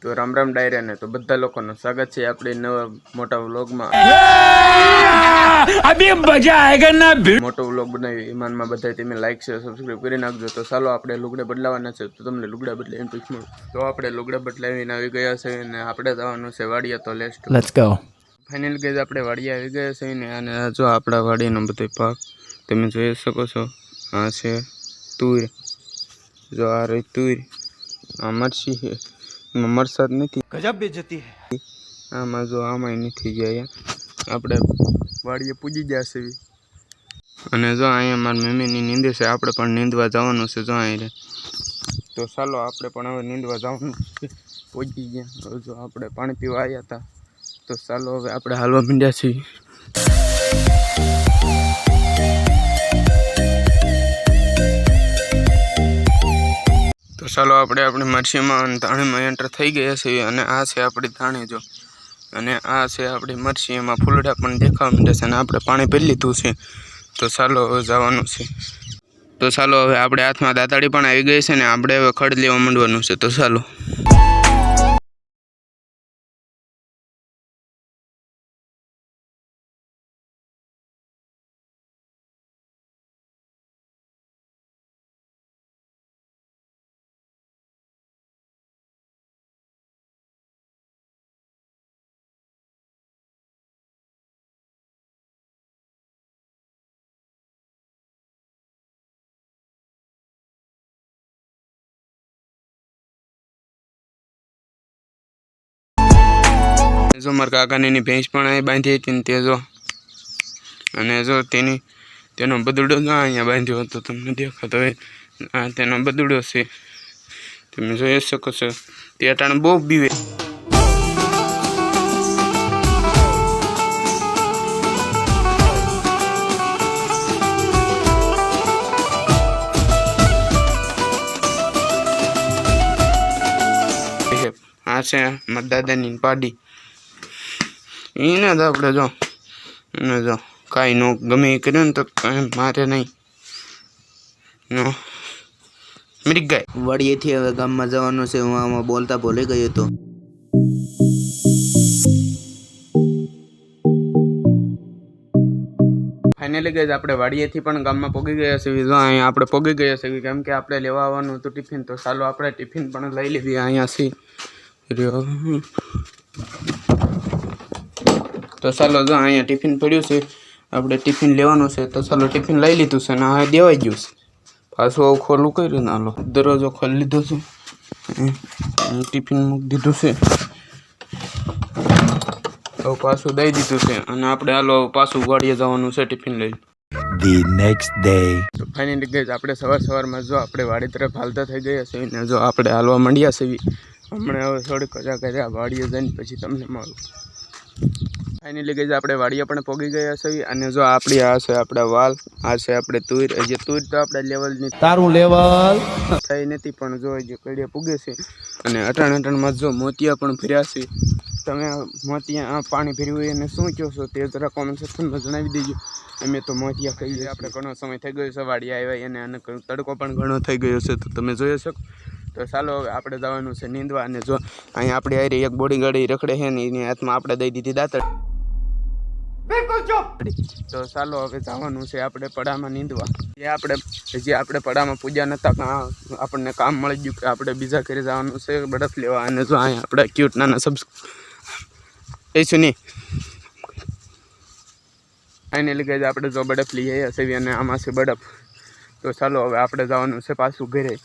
તો રામ રામ ડાયરા ને તો બધા લોકોનું સ્વાગત છે આપણે નવા મોટા વ્લોગમાં। અભી મજા આયેગા ના। મોટો વ્લોગ બનાવી ઈમાનમાં બધા તમે લાઈક શેર સબસ્ક્રાઇબ કરી નાખજો। તો ચાલો આપણે લુગડા બદલાવાના છે તો તમને લુગડા બદલાવીને પૂછું તો આપણે લુગડા બદલાવીને આવી ગયા છે અને આપણે જવાનું છે વાડિયા। તો લેટ્સ ગો ફાઇનલ ગેજ આપણે વાડિયા આવી ગયા છે ને અને જો આપણા વાડિયાનો બધો પાક તમે જોઈ શકો છો। આ છે તુર, જો આ રહી તુર, આ મરચી છે, મરસાદ નથી, ગજબ બેજતી હે। આમાં જો આમાં નથી ગયા આપણે વાડીએ પૂજી જશે અને જો અહીંયા મારી મમ્મીની નીંદે છે, આપણે પણ નીંદવા જવાનું છે। જો અહીંયા તો ચાલો આપણે પણ હવે નીંદવા જવાનું છે। પૂજી ગયા જો આપણે પાણી પીવા આવ્યા હતા તો ચાલો હવે આપણે હાલવા માંડ્યા છીએ। તો ચાલો આપણે આપણી મરચીમાં અને ધાણીમાં એન્ટર થઈ ગયા છીએ અને આ છે આપણી ધાણી જો અને આ છે આપણી મરચી। એમાં ફૂલડા પણ દેખાવા માંડે છે અને આપણે પાણી પી લીધું છે તો ચાલો હવે જવાનું છે। તો ચાલો હવે આપણે હાથમાં દાંતાળી પણ આવી ગઈ છે ને આપણે હવે ખડ લેવા માંડવાનું છે। તો ચાલો जो मार काकानी भैंस पण अहीं बांधी हती ने ते जो अने जो तेनो बदुडो जो अहींया बांध्यो हतो तमने देखातो होय। आ तेनो बदुडो छे तमे जोई शको छो। ते अटाणे बहु बीवे आ छे मारा दादानी पाडी એને આપણે જો અને જો કાંઈ નો ગમે એ કર્યું ને તો કાંઈ મારે નહીં નો મરી ગઈ। વાડીએથી હવે ગામમાં જવાનું છે। હું આમાં બોલતા ભૂલી ગયો હતો। ફાઇનલી ગઈ આપણે વાડીએથી પણ ગામમાં પહોંચી ગયા છીએ। જો અહીંયા આપણે પહોંચી ગયા છીએ કેમ કે આપણે લેવા આવવાનું હતું ટિફિન। તો ચાલો આપણે ટિફિન પણ લઈ લેવી અહીંયાથી। तो चलो जो अँ टिफिन पड़ू से આપણે ટિફિન લેવાનું છે તો ચાલો ટિફિન લઈ લીધું છે ને આ દેવાઈ ગયું છે। પાછું આવું ખોલું કર્યું ને હાલો દરવાજો ખોલી લીધો છે, ટિફિન મૂકી દીધું છે, હવે પાછું દઈ દીધું છે અને આપણે હાલો પાછું વાડીએ જવાનું છે ટિફિન લઈ। The next day. તો ફાઇનલી ગઈ આપણે સવારમાં જો આપણે વાડી તરફ હાલતા થઈ ગયા છે ને જો આપણે હાલવા માંડ્યા છે। હમણાં હવે થોડીક કજા વાડીએ જઈને પછી તમને મળું। ફાઇનલી ગઈ આપણે વાડીએ પણ પહોંચી ગયા છે અને જો આપણી આ છે આપણા વાલ, આ છે આપણે તુર। હજી તુર તો આપણે લેવલની તારું લેવલ થઈ નથી પણ જો હજી કડીએ પૂગે છે અને અટાણમાં જો મોતિયા પણ ભર્યા છે। તમે મોતિયા પાણી ભર્યું હોય અને શું કહો છો તે જરા કોમેન્ટ સેક્શનમાં જણાવી દેજો। અમે તો મોતિયા કહીએ। આપણે ઘણો સમય થઈ ગયો છે વાડીએ આવ્યા અને તડકો પણ ઘણો થઈ ગયો છે તો તમે જોઈ શકો। તો ચાલો હવે આપણે જવાનું છે નીંદવા અને જો અહીંયા આપણે આરી એક બોડી ગાડી રખડે છે ને એની હાથમાં આપણે દઈ દીધી દાંતણ। બિલકુલ ચૂપ। તો ચાલો હવે જવાનું છે આપણે પડામાં નીંદવા। એ આપણે હજી આપણે પડામાં પૂજા નતા આપણને કામ મળી ગયું કે આપણે બીજા ઘરે જવાનું છે બરફ લેવા અને જો અહીંયા આપણે ક્યુટ નાના સબ એ શું નહીં ફાઇનલી ગઈ આપણે જો બરફ લઈ આવ્યા છે અને આમાં છે બરફ। તો ચાલો હવે આપણે જવાનું છે પાછું ઘરે।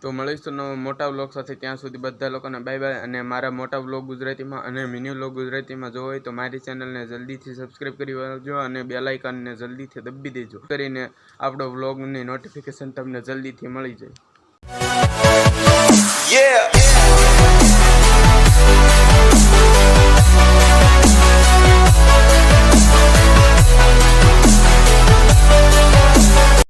તો મળીશું નવો મોટા વ્લોગ સાથે, ત્યાં સુધી બધા લોકોને બાય બાય। અને મારા મોટા વ્લોગ ગુજરાતીમાં અને મિની વ્લોગ ગુજરાતીમાં જોવો હોય તો મારી ચેનલને જલ્દીથી સબસ્ક્રાઈબ કરી લેજો અને બેલ આઇકનને જલ્દીથી દબાવી દેજો કરીને આપણો વ્લોગની નોટિફિકેશન તમને જલ્દીથી મળી જાય।